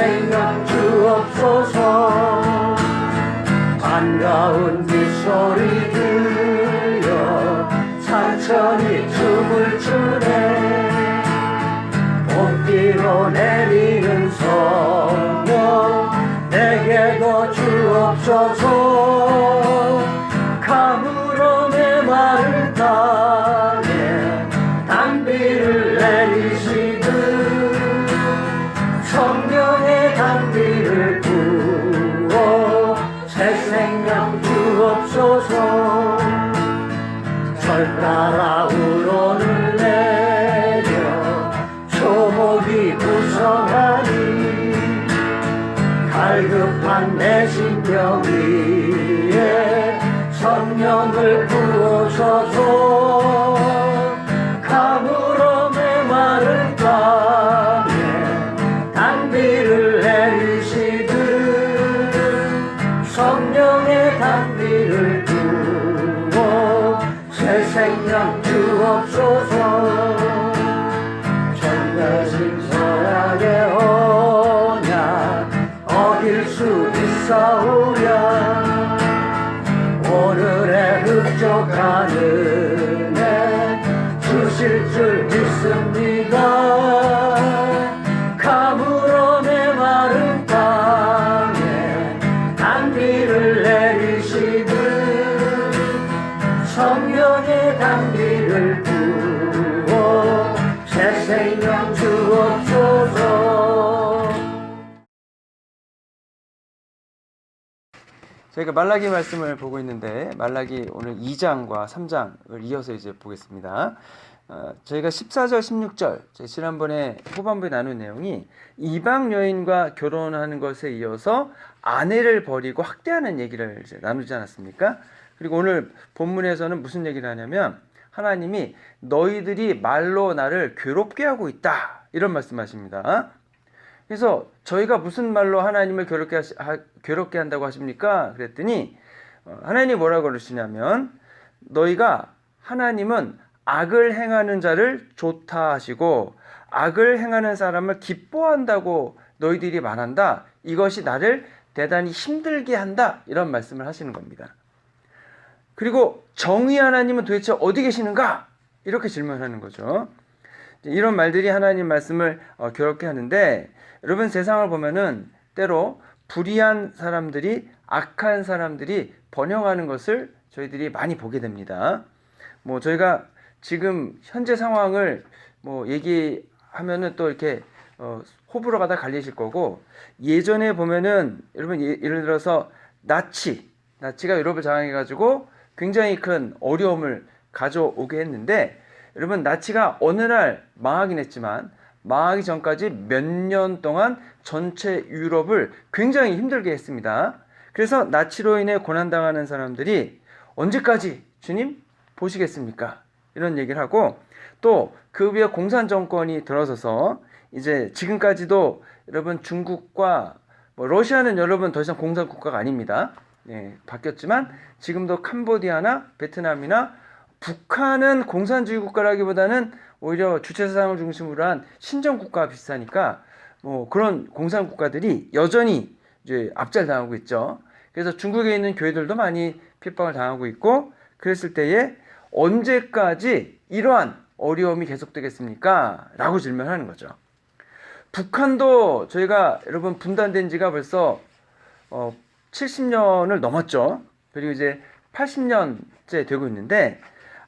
생명 주옵소서. 반가운 빗소리 들려 천천히 춤을 추네. 봄비로 내리는 성령 내게도 주옵소서. 가물어 메마른 땅에 단비를 내리시듯 성령의 단비를 부어 새 생명 주옵소서. 절 따라 우러를 내려 초목이 부성하니 갈급한 내 심령 위에 성령을 부어소서. 가물어 메마른 땅에 단비를 내리시듯 성령의 단비를 부어 새 생명 주옵소서. 전여신 서약의 언약 어길 수 있사오랴. 오늘의 흡족한 은혜 주실 줄 믿습니다. 가물어 메마른 땅에 단비를 내리시듯 성령의 단비를 부어 새 생명 주옵소서. 저희가 말라기 말씀을 보고 있는데 말라기 오늘 2장과 3장을 이어서 이제 보겠습니다. 저희가 14절, 16절 지난번에 후반부에 나눈 내용이 이방 여인과 결혼하는 것에 이어서 아내를 버리고 학대하는 얘기를 이제 나누지 않았습니까? 그리고 오늘 본문에서는 무슨 얘기를 하냐면 하나님이 너희들이 말로 나를 괴롭게 하고 있다 이런 말씀하십니다. 그래서 저희가 무슨 말로 하나님을 괴롭게 한다고 하십니까? 그랬더니 하나님이 뭐라고 그러시냐면 너희가 하나님은 악을 행하는 자를 좋다 하시고 악을 행하는 사람을 기뻐한다고 너희들이 말한다. 이것이 나를 대단히 힘들게 한다. 이런 말씀을 하시는 겁니다. 그리고 정의 하나님은 도대체 어디 계시는가? 이렇게 질문하는 거죠. 이런 말들이 하나님 말씀을 괴롭게 하는데 여러분 세상을 보면은 때로 불의한 사람들이 악한 사람들이 번영하는 것을 저희들이 많이 보게 됩니다. 뭐 저희가 지금 현재 상황을 뭐 얘기하면은 또 이렇게 호불호가 다 갈리실 거고 예전에 보면은 여러분 예를 들어서 나치가 유럽을 장악해가지고 굉장히 큰 어려움을 가져오게 했는데 여러분 나치가 어느 날 망하긴 했지만 망하기 전까지 몇 년 동안 전체 유럽을 굉장히 힘들게 했습니다. 그래서 나치로 인해 고난당하는 사람들이 언제까지 주님 보시겠습니까? 이런 얘기를 하고 또 그 위에 공산 정권이 들어서서 이제 지금까지도 여러분 중국과 러시아는 여러분 더 이상 공산 국가가 아닙니다. 예, 바뀌었지만 지금도 캄보디아나 베트남이나 북한은 공산주의 국가라기보다는 오히려 주체사상을 중심으로 한 신정국가와 비슷하니까 뭐 그런 공산 국가들이 여전히 이제 압살당하고 있죠. 그래서 중국에 있는 교회들도 많이 핍박을 당하고 있고 그랬을 때에 언제까지 이러한 어려움이 계속되겠습니까? 라고 질문하는 거죠. 북한도 저희가 여러분 분단된 지가 벌써 70년을 넘었죠. 그리고 이제 80년째 되고 있는데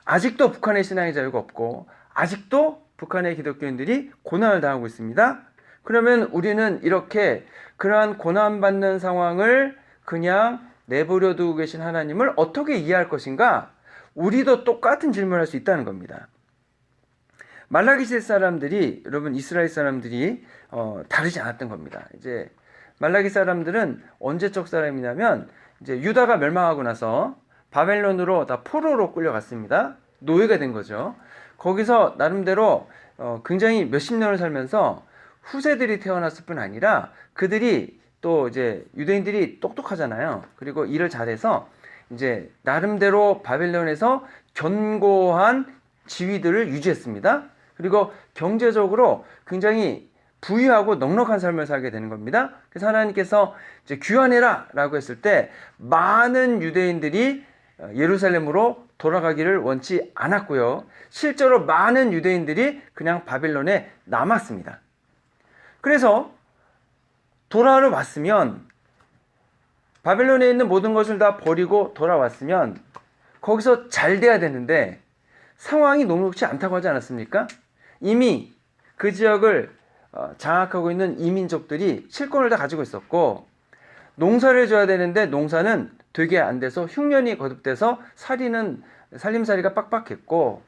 아직도 북한의 신앙의 자유가 없고 아직도 북한의 기독교인들이 고난을 당하고 있습니다. 그러면 우리는 이렇게 그러한 고난받는 상황을 그냥 내버려 두고 계신 하나님을 어떻게 이해할 것인가? 우리도 똑같은 질문을 할 수 있다는 겁니다. 말라기 시대 사람들이 여러분 이스라엘 사람들이 다르지 않았던 겁니다. 이제 말라기 사람들은 언제적 사람이냐면 이제 유다가 멸망하고 나서 바벨론으로 다 포로로 끌려갔습니다. 노예가 된 거죠. 거기서 나름대로 굉장히 몇십 년을 살면서 후세들이 태어났을 뿐 아니라 그들이 또 이제 유대인들이 똑똑하잖아요. 그리고 일을 잘해서 이제 나름대로 바벨론에서 견고한 지위들을 유지했습니다. 그리고 경제적으로 굉장히 부유하고 넉넉한 삶을 살게 되는 겁니다. 그래서 하나님께서 이제 귀환해라 라고 했을 때 많은 유대인들이 예루살렘으로 돌아가기를 원치 않았고요. 실제로 많은 유대인들이 그냥 바빌론에 남았습니다. 그래서 돌아와 왔으면, 바벨론에 있는 모든 것을 다 버리고 돌아왔으면 거기서 잘 돼야 되는데 상황이 녹록지 않다고 하지 않았습니까? 이미 그 지역을 장악하고 있는 이민족들이 실권을 다 가지고 있었고, 농사를 져야 되는데 농사는 되게 안 돼서 흉년이 거듭돼서 살림살이가 빡빡했고,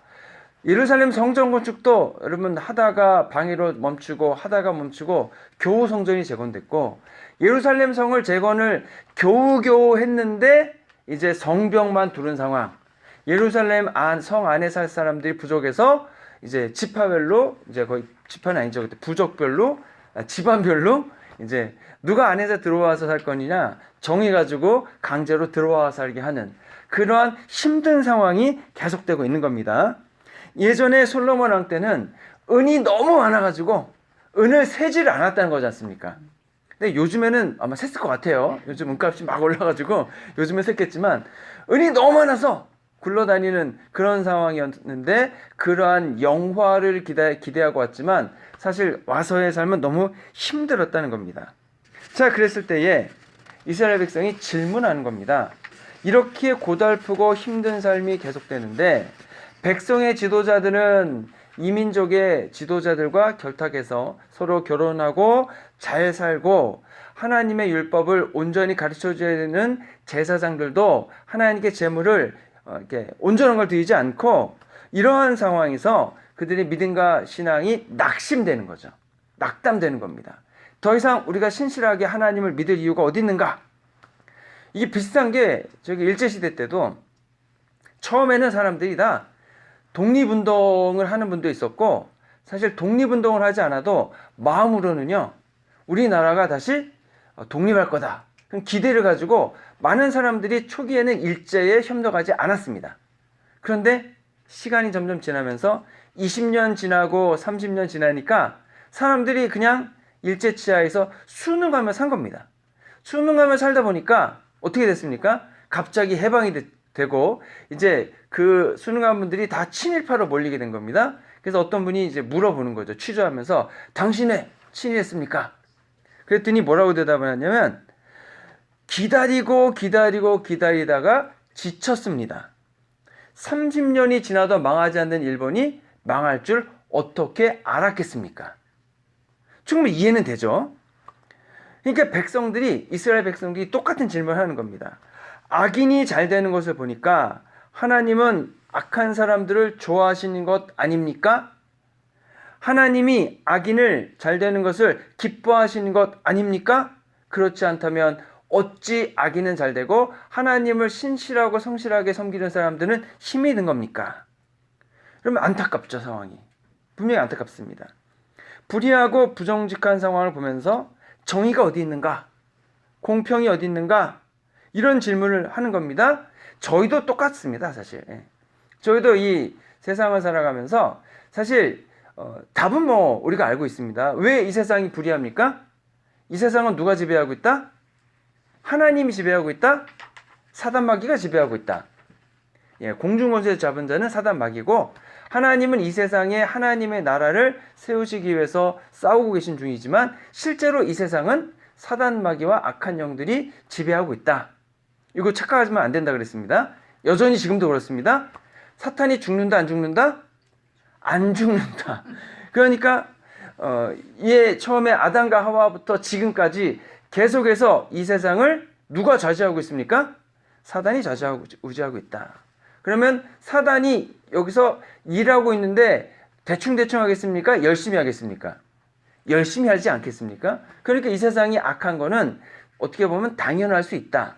예루살렘 성전 건축도 여러분 하다가 방해로 멈추고 하다가 멈추고 겨우 성전이 재건됐고, 예루살렘 성을 재건을 겨우겨우 했는데 이제 성벽만 두른 상황. 예루살렘 성 안에 살 사람들이 부족해서 이제 지파별로, 이제 거의 지파는 아니죠, 그때 부족별로, 집안별로 이제 누가 안에서 들어와서 살 거냐 정해가지고 강제로 들어와 살게 하는 그러한 힘든 상황이 계속되고 있는 겁니다. 예전에 솔로몬 왕 때는 은이 너무 많아가지고 은을 세지를 않았다는 거지 않습니까? 근데 요즘에는 아마 셌을 것 같아요. 요즘 은값이 막 올라가지고 요즘에 셌겠지만, 은이 너무 많아서 굴러다니는 그런 상황이었는데, 그러한 영화를 기대하고 왔지만 사실 와서의 삶은 너무 힘들었다는 겁니다. 자, 그랬을 때에 이스라엘 백성이 질문하는 겁니다. 이렇게 고달프고 힘든 삶이 계속되는데 백성의 지도자들은 이민족의 지도자들과 결탁해서 서로 결혼하고 잘 살고, 하나님의 율법을 온전히 가르쳐줘야 되는 제사장들도 하나님께 제물을 이렇게 온전한 걸 드리지 않고, 이러한 상황에서 그들의 믿음과 신앙이 낙심되는 거죠. 낙담되는 겁니다. 더 이상 우리가 신실하게 하나님을 믿을 이유가 어디 있는가? 이게 비슷한 게 저기 일제시대 때도 처음에는 사람들이 다 독립운동을 하는 분도 있었고, 사실 독립운동을 하지 않아도 마음으로는요, 우리나라가 다시 독립할 거다, 그런 기대를 가지고 많은 사람들이 초기에는 일제에 협력하지 않았습니다. 그런데 시간이 점점 지나면서 20년 지나고 30년 지나니까 사람들이 그냥 일제 치하에서 순응하며 산 겁니다. 순응하며 살다 보니까 어떻게 됐습니까? 갑자기 해방이 되고 이제 그 순응한 분들이 다 친일파로 몰리게 된 겁니다. 그래서 어떤 분이 이제 물어보는 거죠. 취조하면서, 당신은 친일했습니까? 그랬더니 뭐라고 대답을 하냐면, 기다리다가 지쳤습니다. 30년이 지나도 망하지 않는 일본이 망할 줄 어떻게 알았겠습니까? 충분히 이해는 되죠. 그러니까 이스라엘 백성들이 똑같은 질문을 하는 겁니다. 악인이 잘 되는 것을 보니까 하나님은 악한 사람들을 좋아하시는 것 아닙니까? 하나님이 악인을 잘 되는 것을 기뻐하시는 것 아닙니까? 그렇지 않다면 어찌 악인은 잘 되고 하나님을 신실하고 성실하게 섬기는 사람들은 힘이 든 겁니까? 그러면 안타깝죠, 상황이. 분명히 안타깝습니다. 불의하고 부정직한 상황을 보면서 정의가 어디 있는가? 공평이 어디 있는가? 이런 질문을 하는 겁니다. 저희도 똑같습니다, 사실. 저희도 이 세상을 살아가면서 사실 답은 뭐 우리가 알고 있습니다. 왜 이 세상이 불의합니까? 이 세상은 누가 지배하고 있다? 하나님이 지배하고 있다? 사단 마귀가 지배하고 있다. 공중권세 잡은 자는 사단 마귀고, 하나님은 이 세상에 하나님의 나라를 세우시기 위해서 싸우고 계신 중이지만 실제로 이 세상은 사단 마귀와 악한 영들이 지배하고 있다. 이거 착각하시면 안 된다 그랬습니다. 여전히 지금도 그렇습니다. 사탄이 죽는다, 안 죽는다? 안 죽는다. 그러니까 처음에 아담과 하와부터 지금까지 계속해서 이 세상을 누가 좌지하고 있습니까? 사단이 우지하고 있다. 그러면 사단이 여기서 일하고 있는데 대충 하겠습니까? 열심히 하겠습니까? 열심히 하지 않겠습니까? 그러니까 이 세상이 악한 거는 어떻게 보면 당연할 수 있다.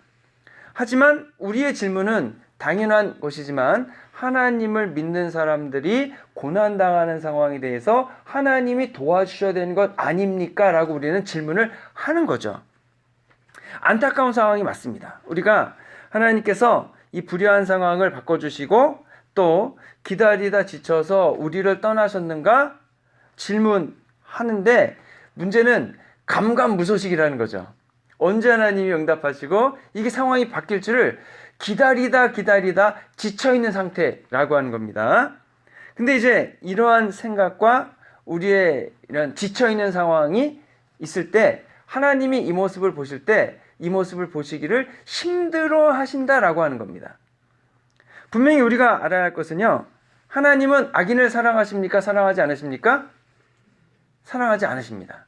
하지만 우리의 질문은 당연한 것이지만, 하나님을 믿는 사람들이 고난당하는 상황에 대해서 하나님이 도와주셔야 되는 것 아닙니까? 라고 우리는 질문을 하는 거죠. 안타까운 상황이 맞습니다. 우리가 하나님께서 이 불의한 상황을 바꿔주시고 또 기다리다 지쳐서 우리를 떠나셨는가 질문하는데, 문제는 감감무소식이라는 거죠. 언제 하나님이 응답하시고 이게 상황이 바뀔 줄을 기다리다 지쳐있는 상태라고 하는 겁니다. 근데 이제 이러한 생각과 우리의 이런 지쳐있는 상황이 있을 때 하나님이 이 모습을 보실 때 이 모습을 보시기를 힘들어 하신다라고 하는 겁니다. 분명히 우리가 알아야 할 것은요. 하나님은 악인을 사랑하십니까? 사랑하지 않으십니까? 사랑하지 않으십니다.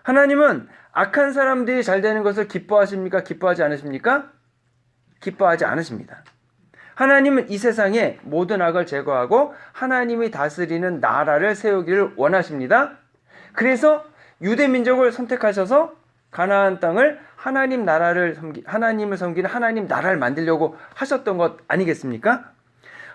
하나님은 악한 사람들이 잘 되는 것을 기뻐하십니까? 기뻐하지 않으십니까? 기뻐하지 않으십니다. 하나님은 이 세상에 모든 악을 제거하고 하나님이 다스리는 나라를 세우기를 원하십니다. 그래서 유대 민족을 선택하셔서 가나안 땅을 하나님을 섬기는 하나님 나라를 만들려고 하셨던 것 아니겠습니까?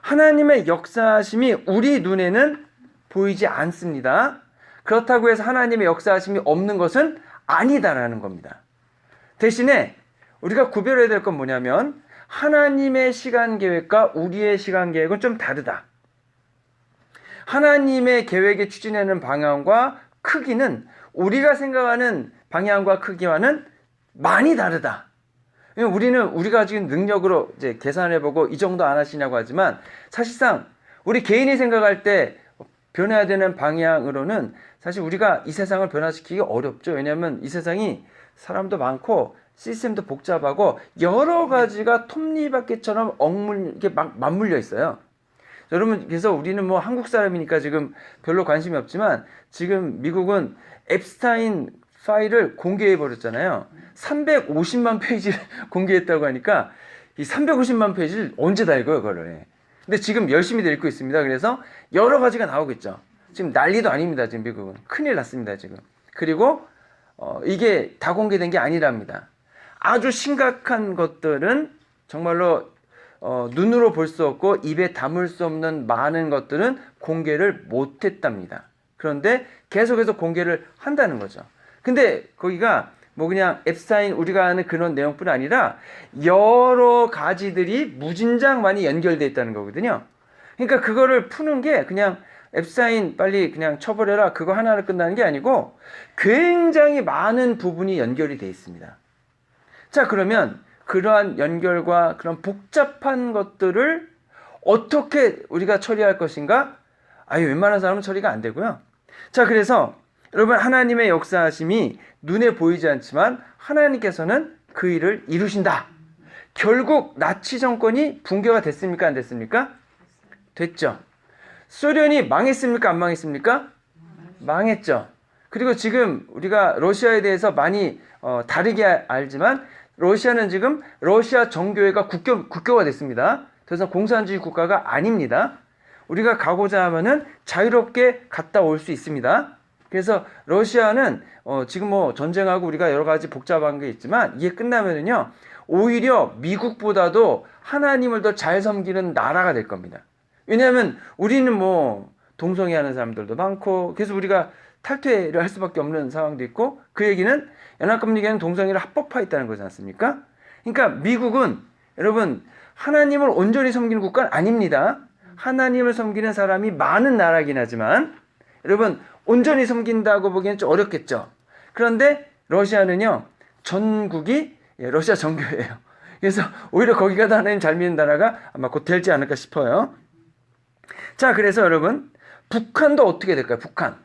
하나님의 역사하심이 우리 눈에는 보이지 않습니다. 그렇다고 해서 하나님의 역사하심이 없는 것은 아니다라는 겁니다. 대신에 우리가 구별해야 될 건 뭐냐면 하나님의 시간 계획과 우리의 시간 계획은 좀 다르다. 하나님의 계획에 추진하는 방향과 크기는 우리가 생각하는 방향과 크기와는 많이 다르다. 우리는 우리가 가진 능력으로 이제 계산해보고 이 정도 안 하시냐고 하지만 사실상 우리 개인이 생각할 때 변해야 되는 방향으로는 사실 우리가 이 세상을 변화시키기 어렵죠. 왜냐하면 이 세상이 사람도 많고 시스템도 복잡하고 여러 가지가 톱니바퀴처럼 이렇게 막 맞물려 있어요. 여러분, 그래서 우리는 뭐 한국 사람이니까 지금 별로 관심이 없지만 지금 미국은 앱스타인 파일을 공개해 버렸잖아요. 350만 페이지를 공개했다고 하니까 이 350만 페이지를 언제 다 읽어요, 그거를. 근데 지금 열심히 읽고 있습니다. 그래서 여러 가지가 나오겠죠. 지금 난리도 아닙니다. 지금 미국은 큰일 났습니다. 지금. 그리고 이게 다 공개된 게 아니랍니다. 아주 심각한 것들은 정말로 눈으로 볼 수 없고 입에 담을 수 없는 많은 것들은 공개를 못했답니다. 그런데 계속해서 공개를 한다는 거죠. 근데 거기가 뭐 그냥 앱스타인 우리가 아는 그런 내용뿐 아니라 여러 가지들이 무진장 많이 연결되어 있다는 거거든요. 그러니까 그거를 푸는 게 그냥 앱스타인 빨리 그냥 쳐버려라 그거 하나로 끝나는 게 아니고 굉장히 많은 부분이 연결이 되어 있습니다. 자, 그러면 그러한 연결과 그런 복잡한 것들을 어떻게 우리가 처리할 것인가? 웬만한 사람은 처리가 안 되고요. 자, 그래서 여러분, 하나님의 역사하심이 눈에 보이지 않지만 하나님께서는 그 일을 이루신다. 결국 나치 정권이 붕괴가 됐습니까? 안 됐습니까? 됐죠. 소련이 망했습니까? 안 망했습니까? 망했죠. 그리고 지금 우리가 러시아에 대해서 많이 다르게 알지만 러시아는 지금 러시아 정교회가 국교가 됐습니다. 더 이상 공산주의 국가가 아닙니다. 우리가 가고자 하면은 자유롭게 갔다 올 수 있습니다. 그래서 러시아는 지금 뭐 전쟁하고 우리가 여러 가지 복잡한 게 있지만 이게 끝나면은요 오히려 미국보다도 하나님을 더 잘 섬기는 나라가 될 겁니다. 왜냐하면 우리는 뭐 동성애하는 사람들도 많고 그래서 우리가 탈퇴를 할 수밖에 없는 상황도 있고 그 얘기는 연합국민회의는 동성애를 합법화했다는 거지 않습니까? 그러니까 미국은 여러분 하나님을 온전히 섬기는 국가는 아닙니다. 하나님을 섬기는 사람이 많은 나라긴 하지만 여러분 온전히 섬긴다고 보기엔 좀 어렵겠죠. 그런데 러시아는요 전국이 러시아 정교예요. 그래서 오히려 거기 가다 하나님 잘 믿는 나라가 아마 곧 될지 않을까 싶어요. 자, 그래서 여러분 북한도 어떻게 될까요? 북한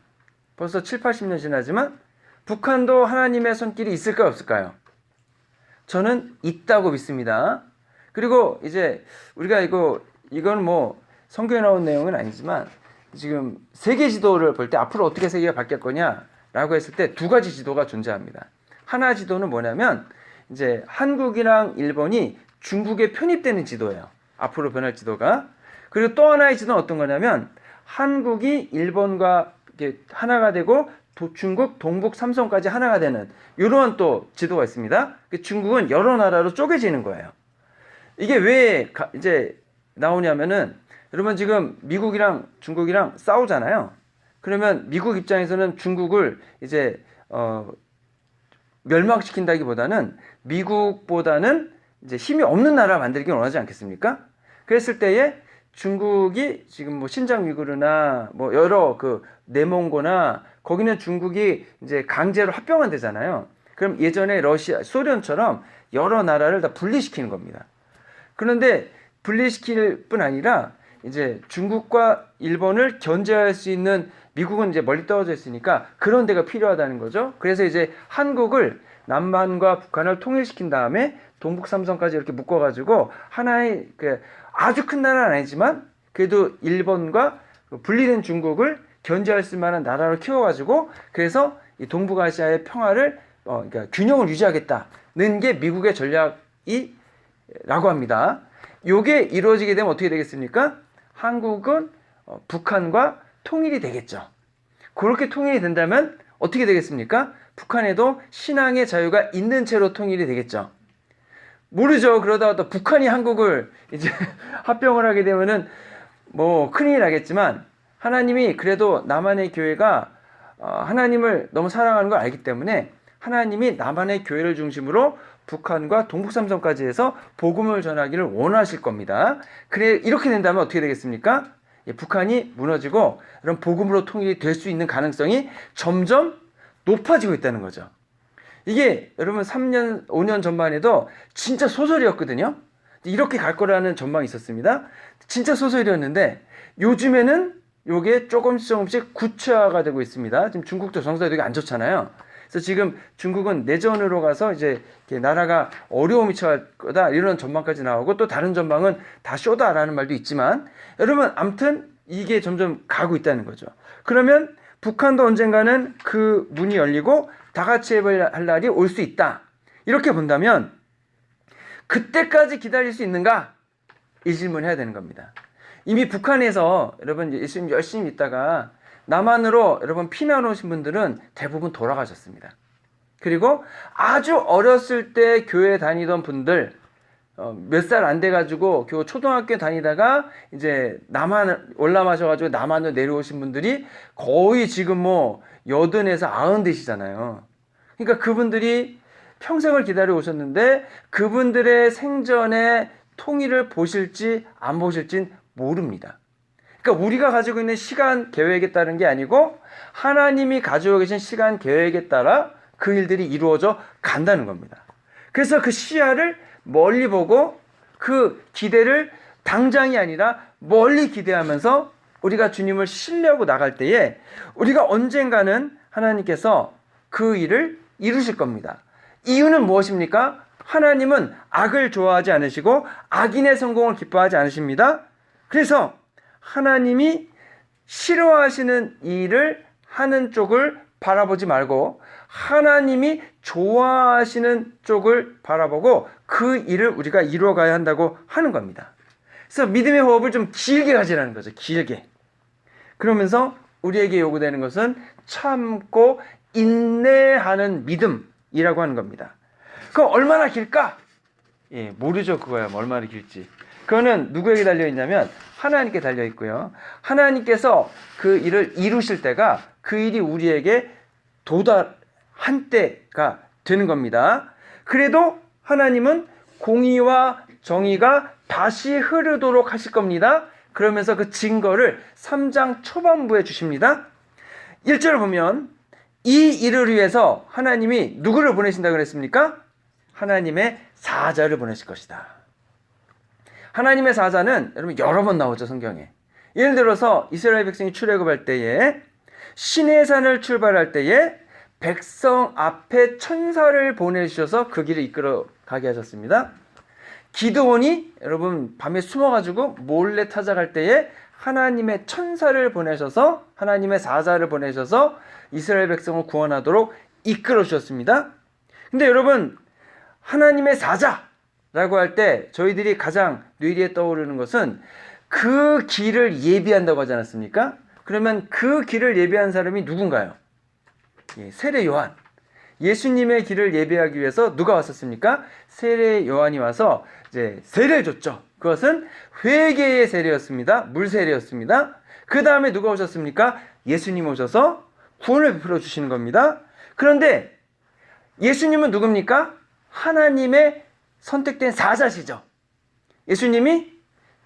벌써 7, 80년 지나지만 북한도 하나님의 손길이 있을까요? 없을까요? 저는 있다고 믿습니다. 그리고 이제 우리가 이건 뭐 성경에 나온 내용은 아니지만 지금 세계 지도를 볼 때 앞으로 어떻게 세계가 바뀔 거냐라고 했을 때 두 가지 지도가 존재합니다. 하나 지도는 뭐냐면 이제 한국이랑 일본이 중국에 편입되는 지도예요. 앞으로 변할 지도가. 그리고 또 하나의 지도는 어떤 거냐면 한국이 일본과 이렇게 하나가 되고 중국, 동북, 삼성까지 하나가 되는 이러한 또 지도가 있습니다. 중국은 여러 나라로 쪼개지는 거예요. 이게 왜 이제 나오냐면은 여러분 지금 미국이랑 중국이랑 싸우잖아요. 그러면 미국 입장에서는 중국을 이제 멸망시킨다기보다는 미국보다는 이제 힘이 없는 나라 만들기 원하지 않겠습니까? 그랬을 때에 중국이 지금 뭐 신장 위구르나 뭐 여러 그 내몽고나 거기는 중국이 이제 강제로 합병한 데잖아요. 그럼 예전에 러시아, 소련처럼 여러 나라를 다 분리시키는 겁니다. 그런데 분리시킬 뿐 아니라 이제 중국과 일본을 견제할 수 있는, 미국은 이제 멀리 떨어져 있으니까 그런 데가 필요하다는 거죠. 그래서 이제 한국을 남한과 북한을 통일시킨 다음에 동북 삼성까지 이렇게 묶어가지고 하나의 그 아주 큰 나라는 아니지만 그래도 일본과 분리된 중국을 견제할 수 만한 나라로 키워가지고, 그래서 이 동북아시아의 평화를 그러니까 균형을 유지하겠다는 게 미국의 전략이라고 합니다. 요게 이루어지게 되면 어떻게 되겠습니까? 한국은 북한과 통일이 되겠죠. 그렇게 통일이 된다면 어떻게 되겠습니까? 북한에도 신앙의 자유가 있는 채로 통일이 되겠죠. 모르죠. 그러다가 또 북한이 한국을 이제 합병을 하게 되면은 뭐 큰일이 나겠지만, 하나님이 그래도 남한의 교회가 하나님을 너무 사랑하는 걸 알기 때문에 하나님이 남한의 교회를 중심으로 북한과 동북 삼성까지 해서 복음을 전하기를 원하실 겁니다. 그래, 이렇게 된다면 어떻게 되겠습니까? 북한이 무너지고 그런 복음으로 통일이 될 수 있는 가능성이 점점 높아지고 있다는 거죠. 이게 여러분 3년, 5년 전만 해도 진짜 소설이었거든요. 이렇게 갈 거라는 전망이 있었습니다. 진짜 소설이었는데 요즘에는 요게 조금씩 구체화가 되고 있습니다. 지금 중국도 정상이 되게 안 좋잖아요. 그래서 지금 중국은 내전으로 가서 이제 나라가 어려움이 처할 거다 이런 전망까지 나오고, 또 다른 전망은 다 쇼다라는 말도 있지만, 여러분 아무튼 이게 점점 가고 있다는 거죠. 그러면 북한도 언젠가는 그 문이 열리고 다 같이 할 날이 올 수 있다. 이렇게 본다면 그때까지 기다릴 수 있는가? 이 질문을 해야 되는 겁니다. 이미 북한에서 여러분 예수님 열심히 있다가 남한으로 여러분 피난 오신 분들은 대부분 돌아가셨습니다. 그리고 아주 어렸을 때 교회 다니던 분들, 몇 살 안 돼가지고 초등학교 다니다가 이제 남한 올라마셔가지고 남한으로 내려오신 분들이 거의 지금 뭐 80에서 90 되시잖아요. 그러니까 그분들이 평생을 기다려 오셨는데 그분들의 생전에 통일을 보실지 안 보실진 모릅니다. 그러니까 우리가 가지고 있는 시간 계획에 따른 게 아니고 하나님이 가지고 계신 시간 계획에 따라 그 일들이 이루어져 간다는 겁니다. 그래서 그 시야를 멀리 보고 그 기대를 당장이 아니라 멀리 기대하면서 우리가 주님을 신뢰하고 나갈 때에 우리가 언젠가는 하나님께서 그 일을 이루실 겁니다. 이유는 무엇입니까? 하나님은 악을 좋아하지 않으시고 악인의 성공을 기뻐하지 않으십니다. 그래서 하나님이 싫어하시는 일을 하는 쪽을 바라보지 말고 하나님이 좋아하시는 쪽을 바라보고 그 일을 우리가 이루어가야 한다고 하는 겁니다. 그래서 믿음의 호흡을 좀 길게 가지라는 거죠. 길게. 그러면서 우리에게 요구되는 것은 참고 인내하는 믿음이라고 하는 겁니다. 그럼 얼마나 길까? 예, 모르죠. 그거야. 얼마나 길지. 그거는 누구에게 달려있냐면 하나님께 달려있고요. 하나님께서 그 일을 이루실 때가 그 일이 우리에게 도달한 때가 되는 겁니다. 그래도 하나님은 공의와 정의가 다시 흐르도록 하실 겁니다. 그러면서 그 증거를 3장 초반부에 주십니다. 1절을 보면 이 일을 위해서 하나님이 누구를 보내신다고 그랬습니까? 하나님의 사자를 보내실 것이다. 하나님의 사자는 여러분 여러 번 나오죠, 성경에. 예를 들어서 이스라엘 백성이 출애굽할 때에 시내산을 출발할 때에 백성 앞에 천사를 보내주셔서 그 길을 이끌어 가게 하셨습니다. 기드온이 여러분 밤에 숨어가지고 몰래 찾아갈 때에 하나님의 천사를 보내셔서 하나님의 사자를 보내셔서 이스라엘 백성을 구원하도록 이끌어 주셨습니다. 근데 여러분 하나님의 사자라고 할 때 저희들이 가장 뇌리에 떠오르는 것은 그 길을 예비한다고 하지 않았습니까? 그러면 그 길을 예비한 사람이 누군가요? 예, 세례 요한. 예수님의 길을 예배하기 위해서 누가 왔었습니까? 세례 요한이 와서 이제 세례를 줬죠. 그것은 회개의 세례였습니다. 물 세례였습니다. 그 다음에 누가 오셨습니까? 예수님 오셔서 구원을 베풀어 주시는 겁니다. 그런데 예수님은 누굽니까? 하나님의 선택된 사자시죠. 예수님이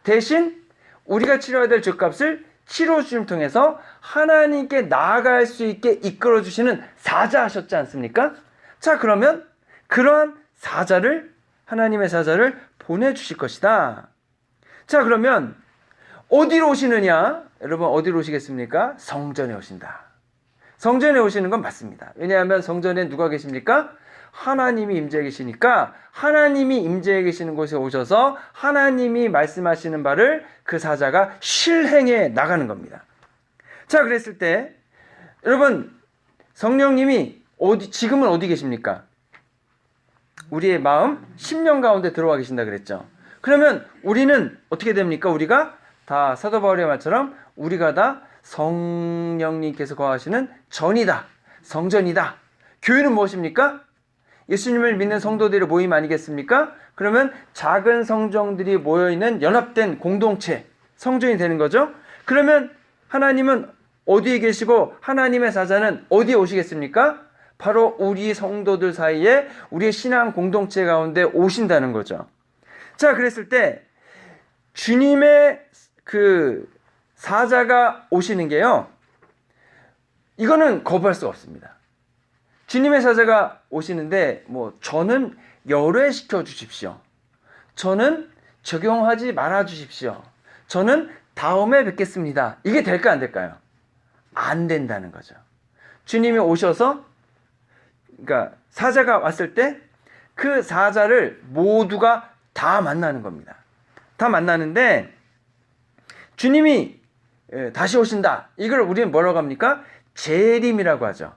대신 우리가 치러야 될 죄값을 치러 주심을 통해서 하나님께 나아갈 수 있게 이끌어 주시는 사자 하셨지 않습니까? 자, 그러면 그러한 사자를, 하나님의 사자를 보내주실 것이다. 자, 그러면 어디로 오시느냐? 여러분, 어디로 오시겠습니까? 성전에 오신다. 성전에 오시는 건 맞습니다. 왜냐하면 성전에 누가 계십니까? 하나님이 임재해 계시니까 하나님이 임재해 계시는 곳에 오셔서 하나님이 말씀하시는 바를 그 사자가 실행해 나가는 겁니다. 자, 그랬을 때 여러분, 성령님이 지금은 어디 계십니까? 우리의 마음, 심령 가운데 들어와 계신다 그랬죠. 그러면 우리는 어떻게 됩니까? 우리가 다 사도 바울의 말처럼 우리가 다 성령님께서 거하시는 전이다. 성전이다. 교회는 무엇입니까? 예수님을 믿는 성도들의 모임 아니겠습니까? 그러면 작은 성정들이 모여있는 연합된 공동체, 성전이 되는 거죠. 그러면 하나님은 어디에 계시고 하나님의 사자는 어디에 오시겠습니까? 바로 우리 성도들 사이에 우리의 신앙 공동체 가운데 오신다는 거죠. 자, 그랬을 때 주님의 그 사자가 오시는 게요, 이거는 거부할 수가 없습니다. 주님의 사자가 오시는데 저는 열외시켜 주십시오. 저는 적용하지 말아 주십시오. 저는 다음에 뵙겠습니다. 이게 될까 안 될까요? 안 된다는 거죠. 주님이 오셔서, 그러니까 사자가 왔을 때 그 사자를 모두가 다 만나는 겁니다. 다 만나는데 주님이 다시 오신다. 이걸 우리는 뭐라고 합니까? 재림이라고 하죠.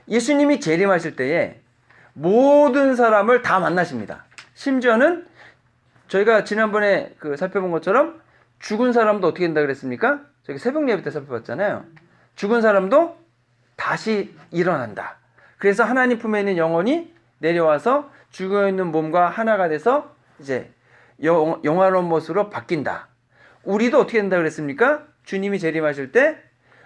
예수님이 재림하실 때에 모든 사람을 다 만나십니다. 심지어는 저희가 지난번에 살펴본 것처럼 죽은 사람도 어떻게 된다 그랬습니까? 저희 새벽 예배 때 살펴봤잖아요. 죽은 사람도 다시 일어난다. 그래서 하나님 품에 있는 영혼이 내려와서 죽어있는 몸과 하나가 돼서 이제 영화로운 모습으로 바뀐다. 우리도 어떻게 된다 그랬습니까? 주님이 재림하실 때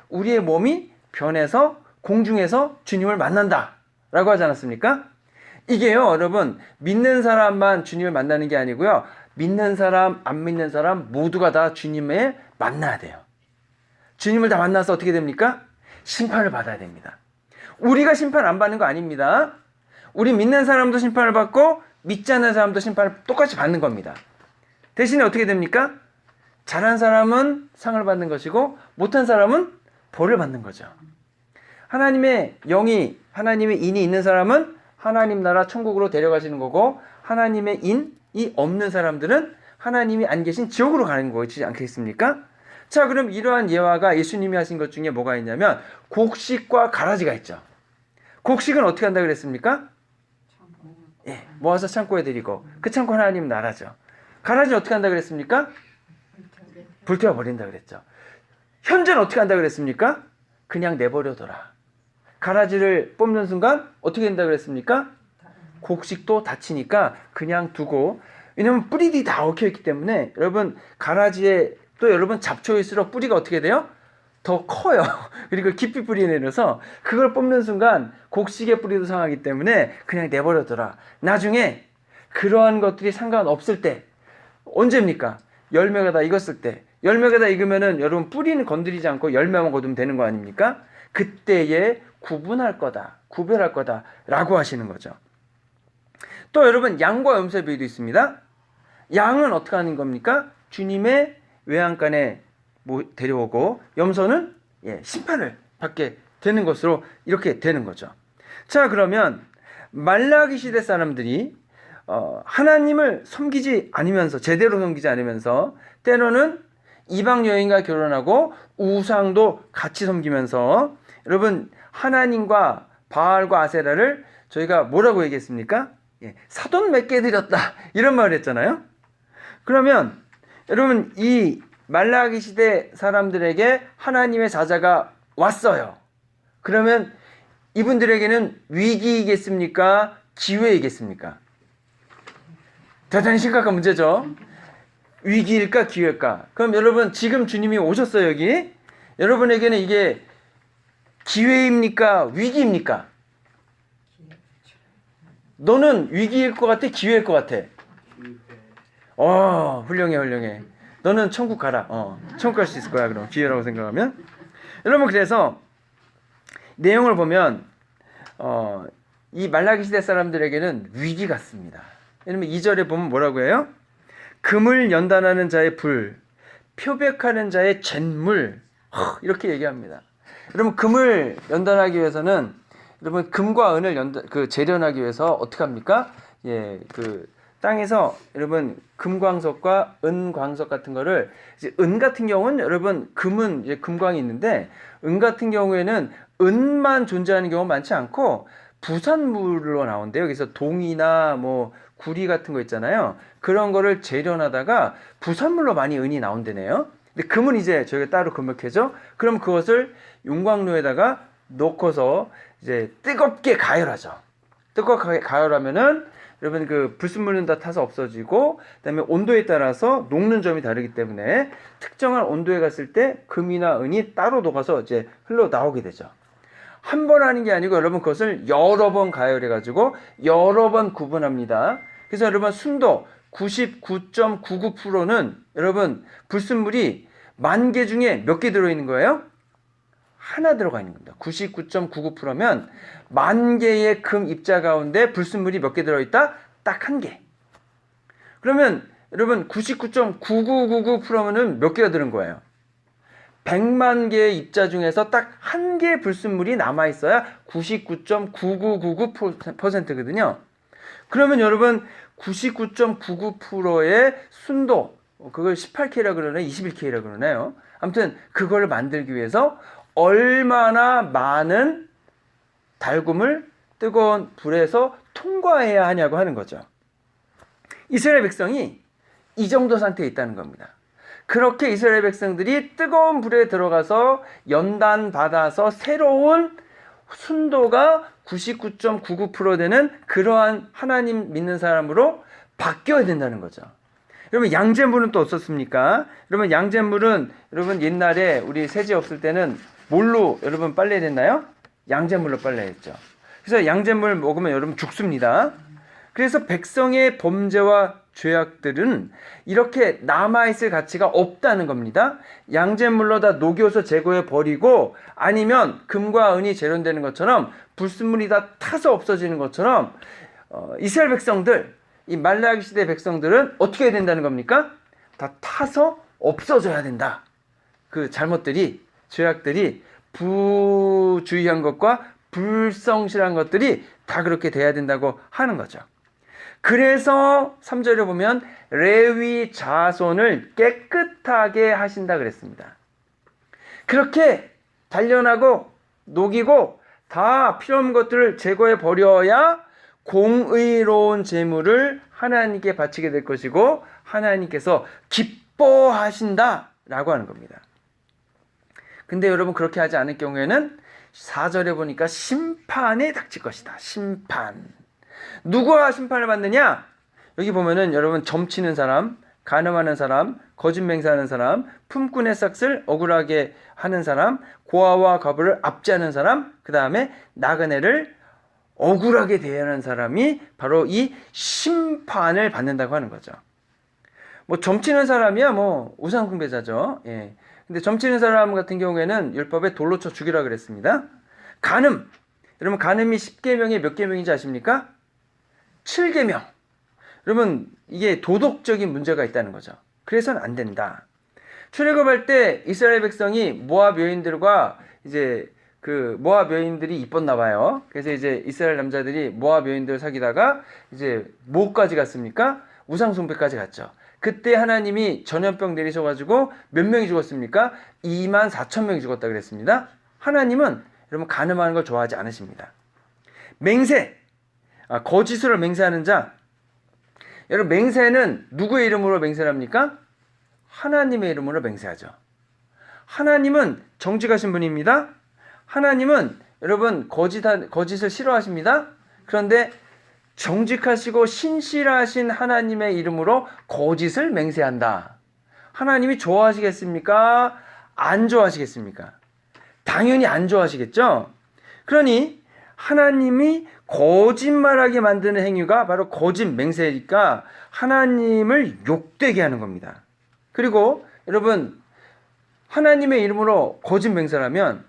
우리의 몸이 변해서 공중에서 주님을 만난다 라고 하지 않았습니까? 이게요, 여러분, 믿는 사람만 주님을 만나는 게 아니고요, 믿는 사람, 안 믿는 사람 모두가 다 주님을 만나야 돼요. 주님을 다 만나서 어떻게 됩니까? 심판을 받아야 됩니다. 우리가 심판 안 받는 거 아닙니다. 우리 믿는 사람도 심판을 받고 믿지 않는 사람도 심판을 똑같이 받는 겁니다. 대신에 어떻게 됩니까? 잘한 사람은 상을 받는 것이고 못한 사람은 벌을 받는 거죠. 하나님의 인이 있는 사람은 하나님 나라 천국으로 데려가시는 거고, 하나님의 인이 없는 사람들은 하나님이 안 계신 지옥으로 가는 거지 않겠습니까? 자, 그럼 이러한 예화가 예수님이 하신 것 중에 뭐가 있냐면 곡식과 가라지가 있죠. 곡식은 어떻게 한다 그랬습니까? 모아서 창고에 드리고, 그 창고 하나님 나라죠. 가라지는 어떻게 한다 그랬습니까? 불태워 버린다 그랬죠. 현재는 어떻게 한다 그랬습니까? 그냥 내버려둬라. 가라지를 뽑는 순간 어떻게 된다 그랬습니까? 곡식도 다치니까 그냥 두고, 왜냐면 뿌리들이 다 얽혀있기 때문에, 여러분, 가라지에 또 여러분 잡초일수록 뿌리가 어떻게 돼요? 더 커요. 그리고 깊이 뿌리 내려서 그걸 뽑는 순간 곡식의 뿌리도 상하기 때문에 그냥 내버려둬라. 나중에 그러한 것들이 상관없을 때, 언제입니까? 열매가 다 익었을 때. 열매가 다 익으면은 여러분 뿌리는 건드리지 않고 열매만 거두면 되는 거 아닙니까? 그때에 구별할 거다 라고 하시는 거죠. 또 여러분, 양과 염소의 비유도 있습니다. 양은 어떻게 하는 겁니까? 주님의 외양간에 데려오고, 염소는 심판을 받게 되는 것으로 이렇게 되는 거죠. 자, 그러면 말라기 시대 사람들이 하나님을 섬기지 않으면서, 제대로 섬기지 않으면서, 때로는 이방 여인과 결혼하고 우상도 같이 섬기면서, 여러분, 하나님과 바알과 아세라를 저희가 뭐라고 얘기했습니까? 사돈 맺게 해드렸다, 이런 말을 했잖아요. 그러면 여러분, 이 말라기 시대 사람들에게 하나님의 사자가 왔어요. 그러면 이분들에게는 위기이겠습니까? 기회이겠습니까? 대단히 심각한 문제죠. 위기일까 기회일까? 그럼 여러분, 지금 주님이 오셨어요, 여기. 여러분에게는 이게 기회입니까? 위기입니까? 너는 위기일 것 같아? 기회일 것 같아? 훌륭해. 너는 천국 가라. 천국 갈 수 있을 거야. 그럼 기회라고 생각하면. 여러분 그래서 내용을 보면 이 말라기 시대 사람들에게는 위기 같습니다. 왜냐면 2절에 보면 뭐라고 해요? 금을 연단하는 자의 불, 표백하는 자의 잿물, 이렇게 얘기합니다. 여러분 금을 연단하기 위해서는 여러분 금과 은을 재련하기 위해서 어떻게 합니까? 예, 그 땅에서 여러분 금광석과 은광석 같은 거를 이제 은 같은 경우는 여러분 금은 이제 금광이 있는데 은 같은 경우에는 은만 존재하는 경우가 많지 않고 부산물로 나온대요. 그래서 동이나 뭐 구리 같은 거 있잖아요. 그런 거를 재련하다가 부산물로 많이 은이 나온대네요. 근데 금은 이제 저희가 따로 금을 캐죠. 그럼 그것을 용광로에다가 넣고서 이제 뜨겁게 가열하죠. 뜨겁게 가열하면은 여러분 그 불순물은 다 타서 없어지고 그다음에 온도에 따라서 녹는 점이 다르기 때문에 특정한 온도에 갔을 때 금이나 은이 따로 녹아서 이제 흘러 나오게 되죠. 한 번 하는 게 아니고 여러분 그것을 여러 번 가열해 가지고 여러 번 구분합니다. 그래서 여러분 순도 99.99%는 여러분 불순물이 10,000개 중에 몇 개 들어 있는 거예요? 하나 들어가 있는 겁니다. 99.99%면 10,000개의 금 입자 가운데 불순물이 몇 개 들어있다? 딱 한 개. 그러면 여러분 99.9999%는 몇 개가 들은 거예요? 100만 개의 입자 중에서 딱 한 개의 불순물이 남아있어야 99.9999%거든요. 그러면 여러분 99.99%의 순도, 그걸 18K라 그러나요? 21K라 그러나요? 아무튼 그걸 만들기 위해서 얼마나 많은 달굼을 뜨거운 불에서 통과해야 하냐고 하는 거죠. 이스라엘 백성이 이 정도 상태에 있다는 겁니다. 그렇게 이스라엘 백성들이 뜨거운 불에 들어가서 연단받아서 새로운 순도가 99.99% 되는 그러한 하나님 믿는 사람으로 바뀌어야 된다는 거죠. 여러분 양잿물은 또 어떻습니까? 여러분 양잿물은 여러분 옛날에 우리 세제 없을 때는 뭘로 여러분 빨래했나요? 양잿물로 빨래했죠. 그래서 양잿물 먹으면 여러분 죽습니다. 그래서 백성의 범죄와 죄악들은 이렇게 남아있을 가치가 없다는 겁니다. 양잿물로 다 녹여서 제거해 버리고 아니면 금과 은이 재련되는 것처럼 불순물이 다 타서 없어지는 것처럼 이스라엘 백성들, 이 말라기 시대 백성들은 어떻게 해야 된다는 겁니까? 다 타서 없어져야 된다. 그 잘못들이, 죄악들이, 부주의한 것과 불성실한 것들이 다 그렇게 돼야 된다고 하는 거죠. 그래서 3절에 보면 레위 자손을 깨끗하게 하신다 그랬습니다. 그렇게 단련하고 녹이고 다 필요한 것들을 제거해 버려야 공의로운 제물을 하나님께 바치게 될 것이고 하나님께서 기뻐하신다라고 하는 겁니다. 근데 여러분 그렇게 하지 않을 경우에는 4절에 보니까 심판에 닥칠 것이다. 심판. 누구가 심판을 받느냐? 여기 보면은 여러분 점치는 사람, 간음하는 사람, 거짓 맹세하는 사람, 품꾼의 삭슬 억울하게 하는 사람, 고아와 과부를 압제하는 사람, 그 다음에 나그네를 억울하게 대하는 사람이 바로 이 심판을 받는다고 하는 거죠. 뭐 점치는 사람이야 뭐 우상 숭배자죠. 예. 근데 점치는 사람 같은 경우에는 율법에 돌로 쳐 죽이라 그랬습니다. 간음. 여러분 간음이 10계명에 몇 계명인지 아십니까? 7계명. 여러분 이게 도덕적인 문제가 있다는 거죠. 그래서는 안 된다. 출애굽할 때 이스라엘 백성이 모압 여인들과 이제 그 모압 여인들이 이뻤나 봐요. 그래서 이제 이스라엘 남자들이 모압 여인들을 사귀다가 이제 뭐까지 갔습니까? 우상 숭배까지 갔죠. 그때 하나님이 전염병 내리셔가지고 몇 명이 죽었습니까? 24,000명이 죽었다 그랬습니다. 하나님은 여러분 간음하는 걸 좋아하지 않으십니다. 맹세, 거짓으로 맹세하는 자. 여러분 맹세는 누구의 이름으로 맹세를 합니까? 하나님의 이름으로 맹세하죠. 하나님은 정직하신 분입니다. 하나님은 여러분 거짓을 싫어하십니다. 그런데 정직하시고 신실하신 하나님의 이름으로 거짓을 맹세한다. 하나님이 좋아하시겠습니까? 안 좋아하시겠습니까? 당연히 안 좋아하시겠죠? 그러니 하나님이 거짓말하게 만드는 행위가 바로 거짓 맹세니까 하나님을 욕되게 하는 겁니다. 그리고 여러분 하나님의 이름으로 거짓 맹세라면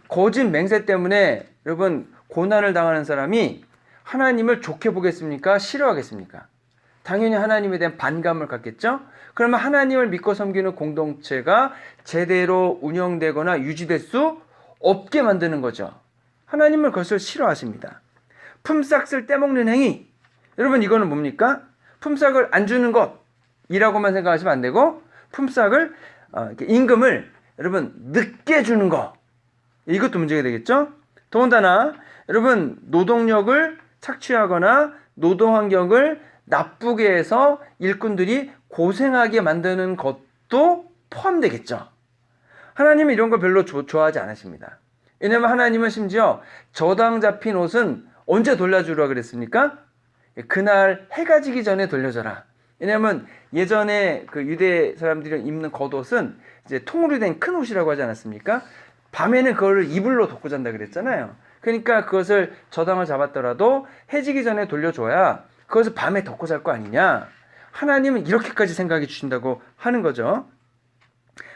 거짓 맹세 때문에 여러분 고난을 당하는 사람이 하나님을 좋게 보겠습니까? 싫어하겠습니까? 당연히 하나님에 대한 반감을 갖겠죠? 그러면 하나님을 믿고 섬기는 공동체가 제대로 운영되거나 유지될 수 없게 만드는 거죠. 하나님을 그것을 싫어하십니다. 품삯을 떼먹는 행위. 여러분 이거는 뭡니까? 품삯을 안 주는 것이라고만 생각하시면 안 되고 품삯을 임금을 여러분 늦게 주는 거. 이것도 문제가 되겠죠? 더군다나 여러분 노동력을 착취하거나 노동 환경을 나쁘게 해서 일꾼들이 고생하게 만드는 것도 포함되겠죠. 하나님은 이런 걸 별로 좋아하지 않으십니다. 왜냐하면 하나님은 심지어 저당 잡힌 옷은 언제 돌려주라 그랬습니까? 그날 해가 지기 전에 돌려줘라. 왜냐하면 예전에 그 유대 사람들이 입는 겉옷은 이제 통으로 된 큰 옷이라고 하지 않았습니까? 밤에는 그거를 이불로 덮고 잔다 그랬잖아요. 그러니까 그것을 저당을 잡았더라도 해지기 전에 돌려줘야 그것을 밤에 덮고 잘 거 아니냐. 하나님은 이렇게까지 생각해 주신다고 하는 거죠.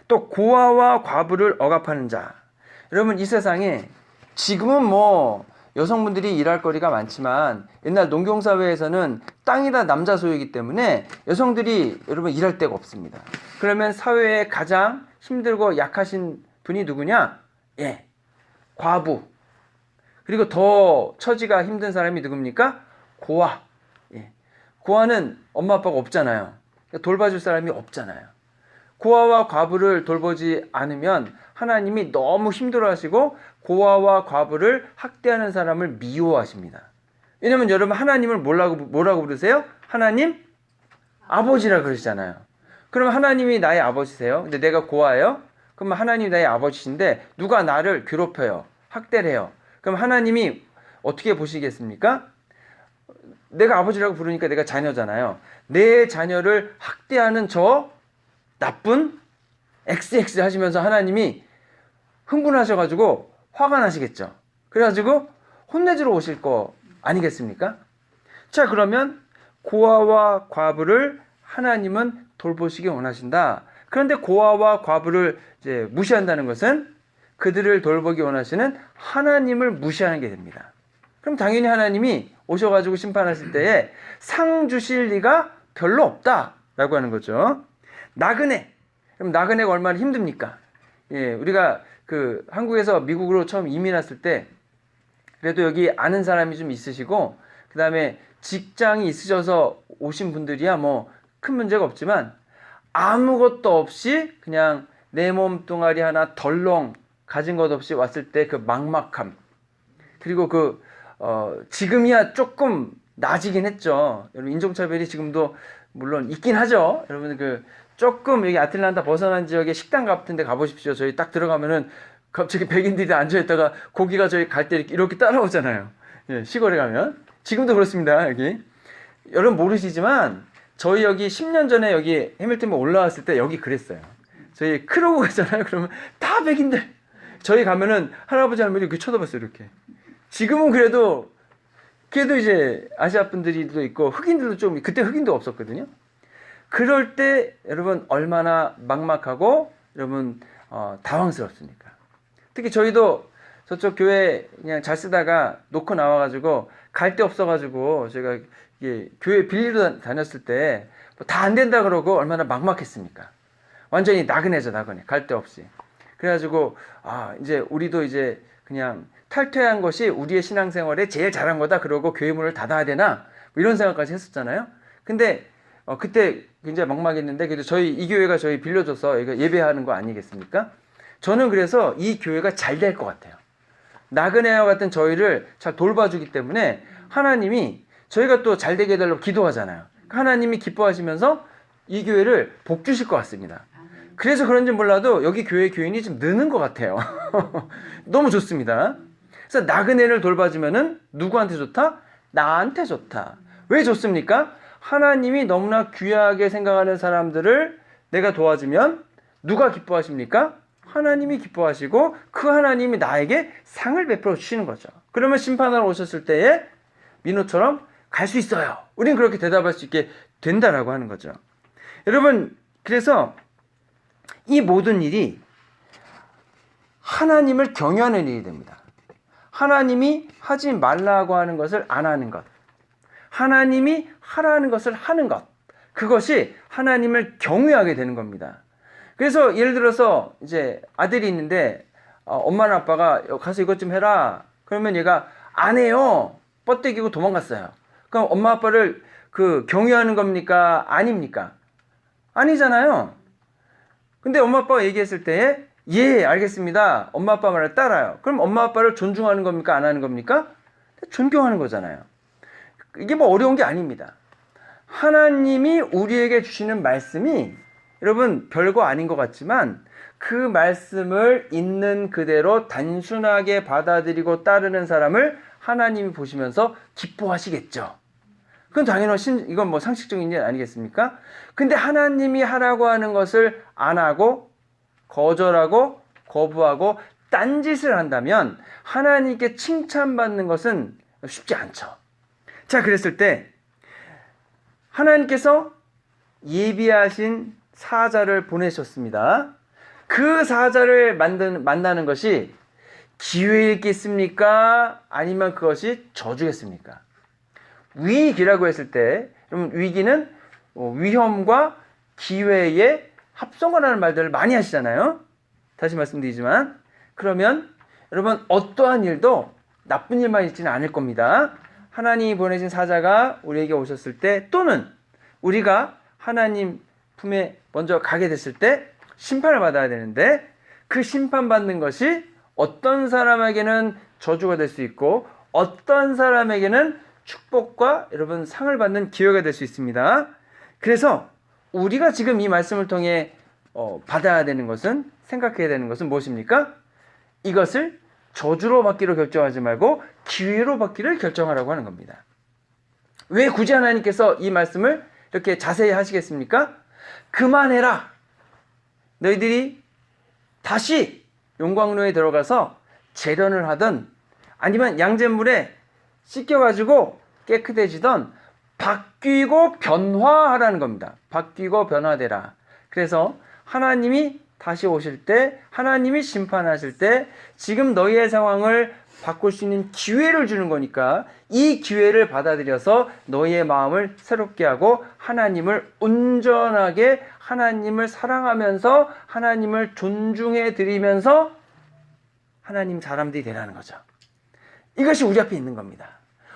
또 고아와 과부를 억압하는 자. 여러분 이 세상에 지금은 뭐 여성분들이 일할 거리가 많지만 옛날 농경사회에서는 땅이 다 남자 소유이기 때문에 여성들이 여러분 일할 데가 없습니다. 그러면 사회에 가장 힘들고 약하신 분이 누구냐? 예, 과부. 그리고 더 처지가 힘든 사람이 누굽니까? 고아. 예. 고아는 엄마 아빠가 없잖아요. 돌봐줄 사람이 없잖아요. 고아와 과부를 돌보지 않으면 하나님이 너무 힘들어하시고 고아와 과부를 학대하는 사람을 미워하십니다. 왜냐면 여러분 하나님을 뭐라고 부르세요? 하나님 아버지라 그러시잖아요. 그럼 하나님이 나의 아버지세요. 근데 내가 고아예요? 그러면 하나님이 나의 아버지신데 누가 나를 괴롭혀요. 학대를 해요. 그럼 하나님이 어떻게 보시겠습니까? 내가 아버지라고 부르니까 내가 자녀잖아요. 내 자녀를 학대하는 저 나쁜 XX 하시면서 하나님이 흥분하셔가지고 화가 나시겠죠. 그래가지고 혼내주러 오실 거 아니겠습니까? 자, 그러면 고아와 과부를 하나님은 돌보시기 원하신다. 그런데 고아와 과부를 이제 무시한다는 것은 그들을 돌보기 원하시는 하나님을 무시하는 게 됩니다. 그럼 당연히 하나님이 오셔가지고 심판하실 때에 상 주실 리가 별로 없다라고 하는 거죠. 나그네. 그럼 나그네가 얼마나 힘듭니까? 예, 우리가 그 한국에서 미국으로 처음 이민 왔을 때 그래도 여기 아는 사람이 좀 있으시고 그 다음에 직장이 있으셔서 오신 분들이야 뭐 큰 문제가 없지만 아무것도 없이 그냥 내 몸뚱아리 하나 덜렁 가진 것 없이 왔을 때 그 막막함 그리고 지금이야 조금 나아지긴 했죠. 여러분 인종차별이 지금도 물론 있긴 하죠. 여러분 조금 여기 아틀란타 벗어난 지역에 식당 같은 데 가보십시오. 저희 딱 들어가면은 갑자기 백인들이 앉아있다가 고기가 저희 갈 때 이렇게 따라오잖아요. 예, 시골에 가면. 지금도 그렇습니다, 여기. 여러분 모르시지만, 저희 여기 10년 전에 여기 해밀턴에 올라왔을 때 여기 그랬어요. 저희 크로우 가잖아요. 그러면 다 백인들. 저희 가면은 할아버지 할머니 이렇게 쳐다봤어요, 이렇게. 지금은 그래도 이제 아시아 분들도 있고 흑인들도 좀, 그때 흑인도 없었거든요. 그럴 때 여러분 얼마나 막막하고 여러분 당황스럽습니까? 특히 저희도 저쪽 교회 그냥 잘 쓰다가 놓고 나와가지고 갈 데 없어가지고 저희가 이게 교회 빌리러 다녔을 때 다 안 된다 그러고 얼마나 막막했습니까? 완전히 나그네죠, 나그네. 갈 데 없이. 그래가지고 이제 우리도 이제 그냥 탈퇴한 것이 우리의 신앙생활에 제일 잘한 거다 그러고 교회 문을 닫아야 되나 뭐 이런 생각까지 했었잖아요. 근데 그때 굉장히 막막했는데 그래도 저희 이 교회가 저희 빌려줘서 이거 예배하는 거 아니겠습니까? 저는 그래서 이 교회가 잘 될 것 같아요. 나그네와 같은 저희를 잘 돌봐주기 때문에 하나님이 저희가 또 잘 되게 해달라고 기도하잖아요. 하나님이 기뻐하시면서 이 교회를 복 주실 것 같습니다. 그래서 그런지 몰라도 여기 교회 교인이 좀 느는 것 같아요. 너무 좋습니다. 그래서 나그네를 돌봐주면은 누구한테 좋다? 나한테 좋다. 왜 좋습니까? 하나님이 너무나 귀하게 생각하는 사람들을 내가 도와주면 누가 기뻐하십니까? 하나님이 기뻐하시고 그 하나님이 나에게 상을 베풀어 주시는 거죠. 그러면 심판하러 오셨을 때에 민호처럼 갈 수 있어요. 우린 그렇게 대답할 수 있게 된다라고 하는 거죠. 여러분, 그래서 이 모든 일이 하나님을 경외하는 일이 됩니다. 하나님이 하지 말라고 하는 것을 안 하는 것, 하나님이 하라는 것을 하는 것, 그것이 하나님을 경외하게 되는 겁니다. 그래서 예를 들어서 이제 아들이 있는데 엄마나 아빠가 가서 이것 좀 해라. 그러면 얘가 안 해요. 뻗대기고 도망갔어요. 그럼 엄마 아빠를 경외하는 겁니까? 아닙니까? 아니잖아요. 근데 엄마 아빠가 얘기했을 때 예, 알겠습니다. 엄마 아빠 말을 따라요. 그럼 엄마 아빠를 존중하는 겁니까? 안 하는 겁니까? 존경하는 거잖아요. 이게 뭐 어려운 게 아닙니다. 하나님이 우리에게 주시는 말씀이 여러분 별거 아닌 것 같지만 그 말씀을 있는 그대로 단순하게 받아들이고 따르는 사람을 하나님이 보시면서 기뻐하시겠죠. 그건 당연한 이건 뭐 상식적인 일 아니겠습니까? 근데 하나님이 하라고 하는 것을 안 하고 거절하고 거부하고 딴짓을 한다면 하나님께 칭찬받는 것은 쉽지 않죠. 자, 그랬을 때 하나님께서 예비하신 사자를 보내셨습니다. 그 사자를 만나는 것이 기회이겠습니까? 아니면 그것이 저주겠습니까? 위기라고 했을 때 여러분 위기는 위험과 기회의 합성어라는 말들을 많이 하시잖아요. 다시 말씀드리지만 그러면 여러분 어떠한 일도 나쁜 일만 있지는 않을 겁니다. 하나님이 보내신 사자가 우리에게 오셨을 때 또는 우리가 하나님 품에 먼저 가게 됐을 때 심판을 받아야 되는데 그 심판받는 것이 어떤 사람에게는 저주가 될 수 있고 어떤 사람에게는 축복과 여러분 상을 받는 기회가 될 수 있습니다. 그래서 우리가 지금 이 말씀을 통해 받아야 되는 것은 생각해야 되는 것은 무엇입니까? 이것을 저주로 받기로 결정하지 말고 기회로 받기를 결정하라고 하는 겁니다. 왜 굳이 하나님께서 이 말씀을 이렇게 자세히 하시겠습니까? 그만해라. 너희들이 다시 용광로에 들어가서 재련을 하든 아니면 양잿물에 씻겨가지고 깨끗해지던 바뀌고 변화하라는 겁니다. 바뀌고 변화되라. 그래서 하나님이 다시 오실 때 하나님이 심판하실 때 지금 너희의 상황을 바꿀 수 있는 기회를 주는 거니까 이 기회를 받아들여서 너희의 마음을 새롭게 하고 하나님을 온전하게 하나님을 사랑하면서 하나님을 존중해 드리면서 하나님 사람들이 되라는 거죠. 이것이 우리 앞에 있는 겁니다.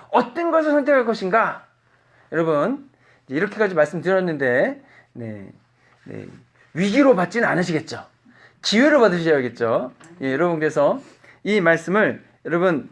어떤 것을 선택할 것인가? 여러분 이렇게까지 말씀드렸는데 위기로 받지는 않으시겠죠. 기회로 받으셔야겠죠. 여러분 그래서 이 말씀을 여러분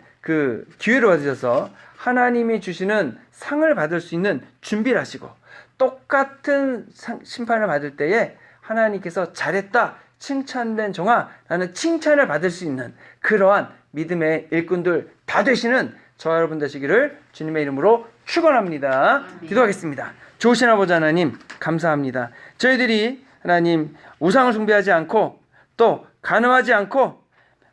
기회로 받으셔서 하나님이 주시는 상을 받을 수 있는 준비를 하시고 똑같은 심판을 받을 때에 하나님께서 잘했다 칭찬된 종아 라는 칭찬을 받을 수 있는 그러한 믿음의 일꾼들 다 되시는 저와 여러분 되시기를 주님의 이름으로 축원합니다. 기도하겠습니다. 좋으신 아버지 하나님 감사합니다. 저희들이 하나님 우상을 숭배하지 않고 또 간음하지 않고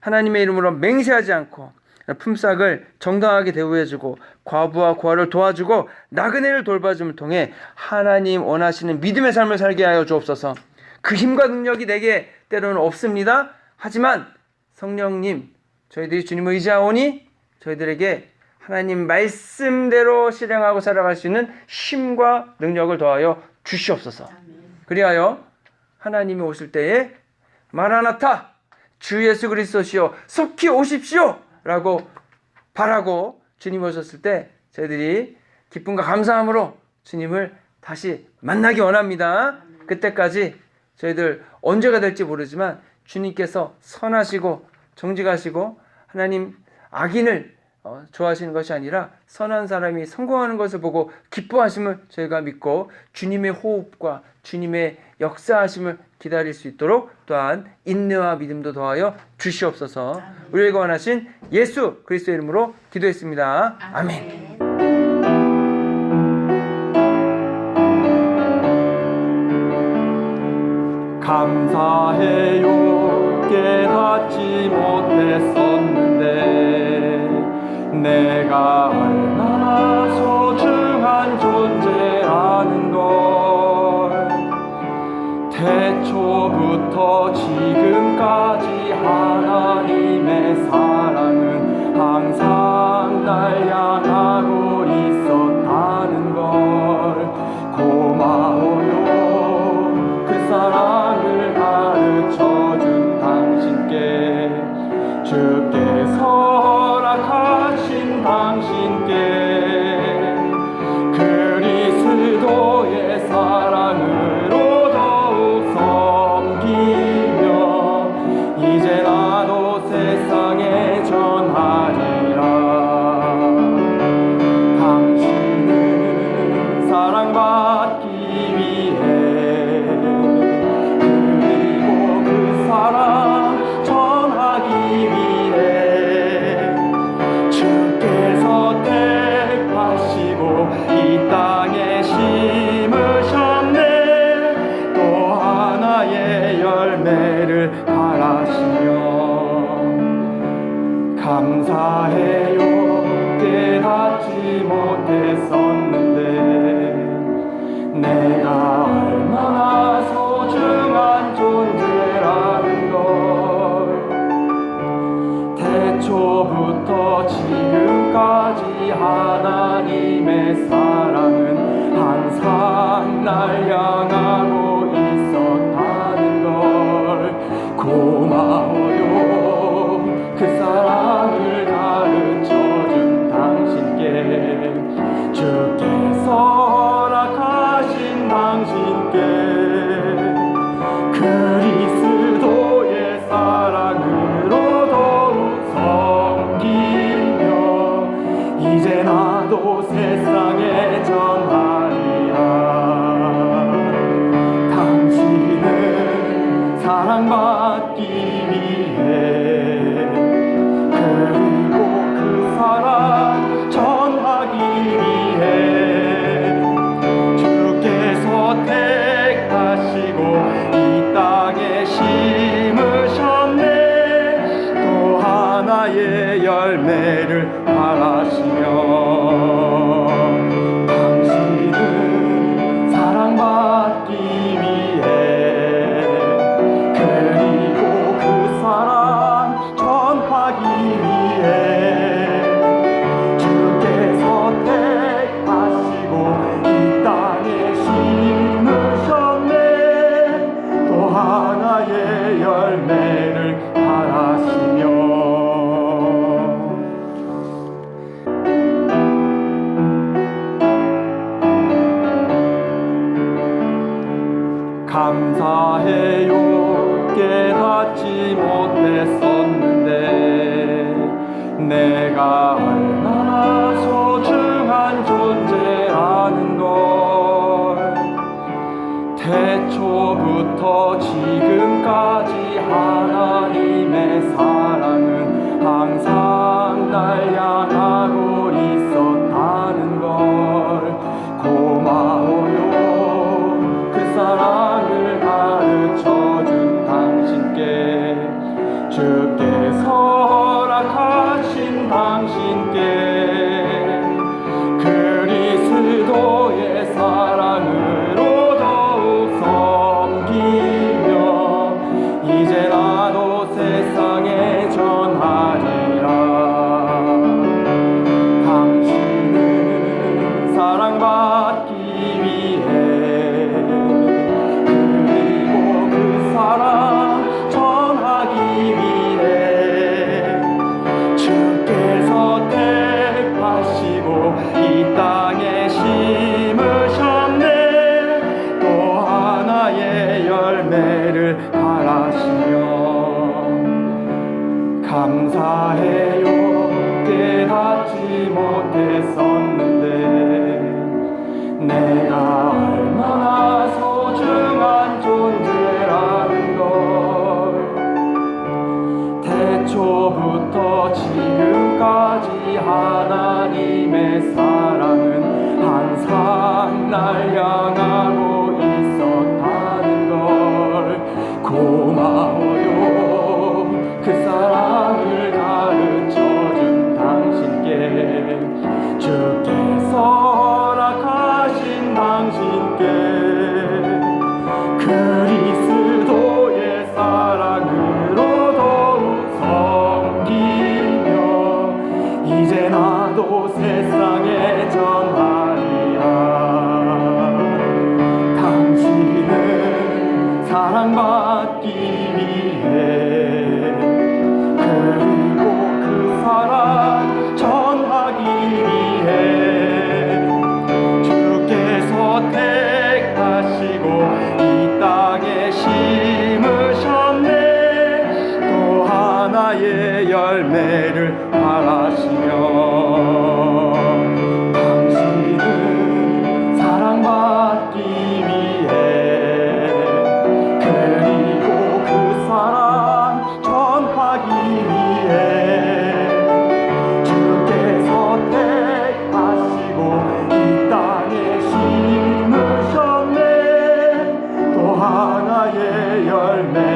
하나님의 이름으로 맹세하지 않고 품삯을 정당하게 대우해주고 과부와 고아를 도와주고 나그네를 돌봐줌을 통해 하나님 원하시는 믿음의 삶을 살게 하여 주옵소서. 그 힘과 능력이 내게 때로는 없습니다. 하지만 성령님 저희들이 주님을 의지하오니 저희들에게 하나님 말씀대로 실행하고 살아갈 수 있는 힘과 능력을 더하여 주시옵소서. 그리하여 하나님이 오실 때에 마라나타 주 예수 그리스도시여 속히 오십시오 라고 바라고 주님 오셨을 때 저희들이 기쁨과 감사함으로 주님을 다시 만나기 원합니다. 그때까지 저희들 언제가 될지 모르지만 주님께서 선하시고 정직하시고 하나님 악인을 좋아하시는 것이 아니라 선한 사람이 성공하는 것을 보고 기뻐하심을 저희가 믿고 주님의 호흡과 주님의 역사하심을 기다릴 수 있도록 또한 인내와 믿음도 더하여 주시옵소서. 우리에게 원하신 예수 그리스도의 이름으로 기도했습니다. 아멘. 감사해요. 깨닫지 못했었는데 내가 얼마나 소중한 존재라는 걸 태초부터 택하시고 이 땅에 심으셨네. 또 하나의 열매를 바라시며 감사해요. 깨닫지 못했었는데 내가 얼마나 소중한 존재라는 걸. 태초부터 지금까지 하나님의 사랑은 항상 날 향하고 있었다는 걸. 고마워요. 그 사랑을 가르쳐준 당신께, 주께서 허락하신 당신께, 그리스도의 사랑으로 더욱 섬기며 이제 나도 세상에 전하리라. 당신은 사랑받기 위해, 그리고 그 사랑 전하기 위해 주께서 택하시고 이 땅에 심으셨네. 또 하나의 열매를 바라시며 당신은 사랑받기 위해, 그리고 그 사랑 전하기 위해 주께서 택하시고 이 땅에 심으셨네. 또 하나의 열매를 바라시며 감사해요. 깨닫지 못했었는데 내가 얼마나 소중한 존재라는 걸. 태초부터 지금까지 하나님의 사랑은 항상 날 향하고 있었다는 걸. 고마워요. 그 사랑을 가르쳐준 당신께, 주께서 허락하신 당신께, 그리스도의 사랑으로 더욱 섬기며 이제 나도 세상에 전하리라. 당신은 사랑받기 위해, 그리고 그 사랑 전하기 위해 주께서 택하시고 이 땅에 심으셨네. 또 하나의 열매를 바라시며 감사해요. 깨닫지 못했었는데 내가 얼마나 소중한 존재라는 걸. 태초부터 지금까지 하나님의 사랑은 항상 날 향하고 있었다는 걸. 고마워요. 그 사랑을 가르쳐준 당신께, 주께서 허락하신 당신께, 그리스도의 사랑으로 더욱 섬기며 이제 나도 세상에 전하리라. 나의 열매